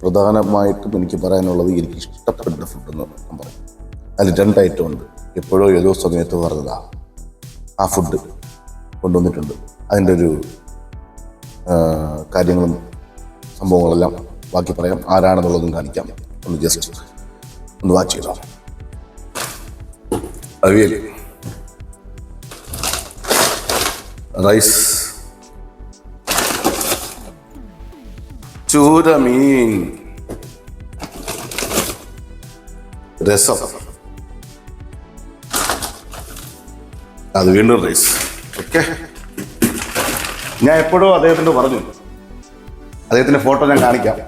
പ്രധാനമായിട്ടും എനിക്ക് പറയാനുള്ളത് എനിക്ക് ഇഷ്ടപ്പെട്ട ഫുഡെന്ന് ഞാൻ പറയും. അതിൽ 2 ഐറ്റം ഉണ്ട്. എപ്പോഴോ ഏതോ സമയത്ത് പറഞ്ഞതാ ആ ഫുഡ് കൊണ്ടുവന്നിട്ടുണ്ട്. അതിൻ്റെ ഒരു കാര്യങ്ങളും സംഭവങ്ങളെല്ലാം ബാക്കി പറയാം. ആരാണെന്നുള്ളതും കാണിക്കാം. ഒന്ന് ജസ്റ്റ് ഒന്ന് വാച്ച് ചെയ്തോ. അവിയൽ, റൈസ്, ചൂരമീൻ, രസം, അത് വീണ്ടും റൈസ്. ഓക്കെ, ഞാൻ എപ്പോഴും അദ്ദേഹത്തിനോട് പറഞ്ഞു, അദ്ദേഹത്തിൻ്റെ ഫോട്ടോ ഞാൻ കാണിക്കാം.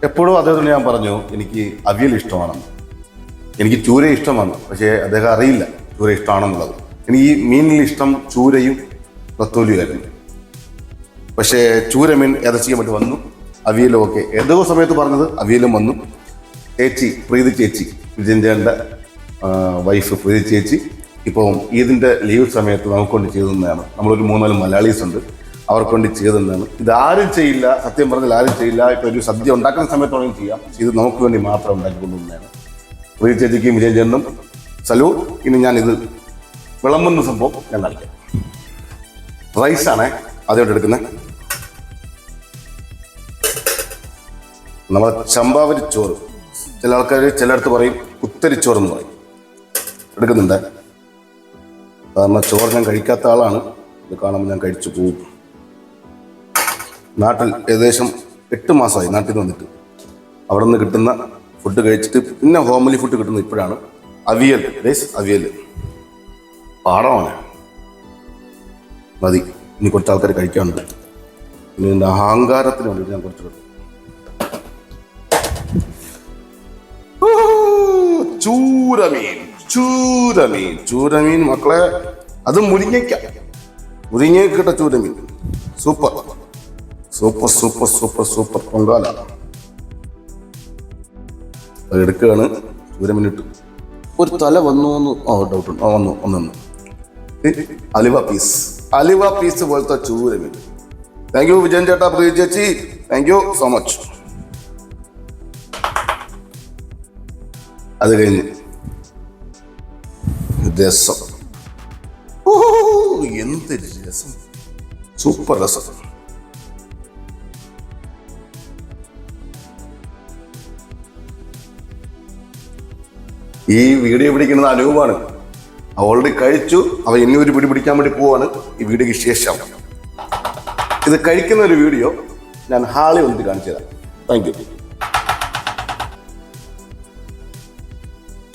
എപ്പോഴും അദ്ദേഹത്തിനോട് ഞാൻ പറഞ്ഞു എനിക്ക് അവിയൽ ഇഷ്ടമാണെന്ന്, എനിക്ക് ചൂര ഇഷ്ടമാണ്. പക്ഷേ അദ്ദേഹം അറിയില്ല ചൂര ഇഷ്ടമാണെന്നുള്ളത്. എനിക്ക് ഈ മീനിൽ ഇഷ്ടം ചൂരയും നത്തോലിയുമായിരുന്നു. പക്ഷേ ചൂരമീൻ യഥേച്ഛിക്കാൻ വേണ്ടി വന്നു. അവിയലും ഒക്കെ ഏതോ സമയത്ത് പറഞ്ഞത് അവിയലും വന്നു. ചേച്ചി പ്രീതി ചേച്ചി, വിജയൻ്റെ വൈഫ് പ്രീതി ചേച്ചി ഇപ്പം ഈദിൻ്റെ ലീവ് സമയത്ത് നമുക്ക് കൊണ്ട് ചെയ്തു തന്നെയാണ്. നമ്മളൊരു 3-4 മലയാളീസ് ഉണ്ട്, അവർക്ക് വേണ്ടി ചെയ്തു തന്നെയാണ്. ഇതാരും ചെയ്യില്ല, സത്യം പറഞ്ഞാൽ ആരും ചെയ്യില്ല. ഇപ്പോൾ ഒരു സദ്യ ഉണ്ടാക്കുന്ന സമയത്തോടെയും ചെയ്യാം. ഇത് നമുക്ക് വേണ്ടി മാത്രം ഉണ്ടാക്കിക്കൊണ്ടുവന്നതാണ്. പ്രീതി ചേച്ചിക്കും വിജയനും സലൂട്ട്. ഇനി ഞാനിത് വിളമ്പുന്ന സംഭവം ഞാൻ കാണിക്കാം. റൈസാണ് ആദ്യമായിട്ട് എടുക്കുന്നത്. നമ്മളെ ചമ്പാവരി ചോറ്, ചില ആൾക്കാർ ചിലയിടത്ത് പറയും കുത്തരിച്ചോറെന്ന് പറയും. എടുക്കുന്നുണ്ട്. കാരണം ചോറ് ഞാൻ കഴിക്കാത്ത ആളാണ്. ഇത് കാണുമ്പോൾ ഞാൻ കഴിച്ചു പോകും. നാട്ടിൽ ഏകദേശം 8 മാസമായി നാട്ടിൽ നിന്ന് വന്നിട്ട്. അവിടെ നിന്ന് കിട്ടുന്ന ഫുഡ് കഴിച്ചിട്ട് പിന്നെ ഹോംലി ഫുഡ് കിട്ടുന്നത് ഇപ്പോഴാണ്. അവിയൽ, അവിയൽ പാടമാണ്. മതി, ഇനി കുറച്ച് ആൾക്കാർ കഴിക്കാനുണ്ട്. ഇനി എൻ്റെ അഹങ്കാരത്തിന് വേണ്ടിയിട്ട് ഞാൻ കുറച്ച് ചൂരമീൻ. ചൂരമീൻ, ചൂരമീൻ മക്കളെ, അത് മുരിങ്ങയ്ക്കിട്ട ചൂരമീൻ. Super super super super super Pongala. അത് എടുക്കുകയാണ്. ചൂരമീൻ ഇട്ടു. ഒരു തല വന്നു ഡൗട്ട് ഉണ്ട്. വന്നു അലിവ പീസ് പോലത്തെ ചൂരമീൻ. താങ്ക് യു വിജയൻ ചേട്ടാ, പ്രീതി ചേച്ചി, താങ്ക് യു സോ മച്ച്. അത് കഴിഞ്ഞ് രസം. എന്ത് രസം, സൂപ്പർ രസം. ഈ വീഡിയോ പിടിക്കുന്നത് അനൂപാണ്. ഓൾറെഡി കഴിച്ചു. അവ ഇനി ഒരു പിടി പിടിക്കാൻ വേണ്ടി പോവാണ്. ഈ വീഡിയോക്ക് ശേഷം ഇത് കഴിക്കുന്ന ഒരു വീഡിയോ ഞാൻ ഹാളിൽ വന്നിട്ട് കാണിച്ചു തരാം. Thank you.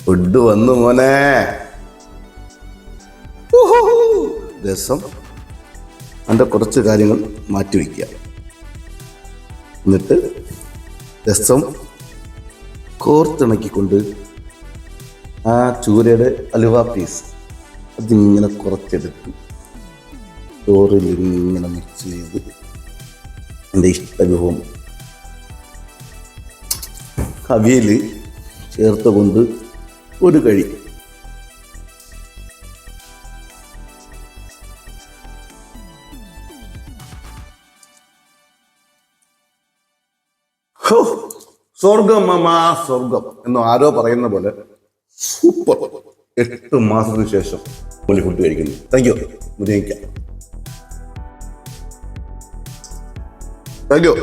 ഫുഡ് വന്നു മോനെ. രസം. അതിൻ്റെ കുറച്ച് കാര്യങ്ങൾ മാറ്റി വയ്ക്കുക. എന്നിട്ട് രസം കോർത്തിണക്കിക്കൊണ്ട് ആ ചൂരയുടെ അലുവ പീസ് അതിങ്ങനെ കുറച്ചെടുത്ത് ചോറിൽ ഇങ്ങനെ മിക്സ് ചെയ്ത് എൻ്റെ ഇഷ്ടവിഭവം അവിയൽ ചേർത്ത് കൊണ്ട് ഒരു കഴി. സ്വർഗം മാമാ സ്വർഗം എന്ന് ആരോ പറയുന്ന പോലെ സൂപ്പർ. 8 മാസത്തിന് ശേഷം ഫുഡ് കഴിക്കുന്നു. താങ്ക് യു മുരിങ്ങയ്ക്ക. Thank U.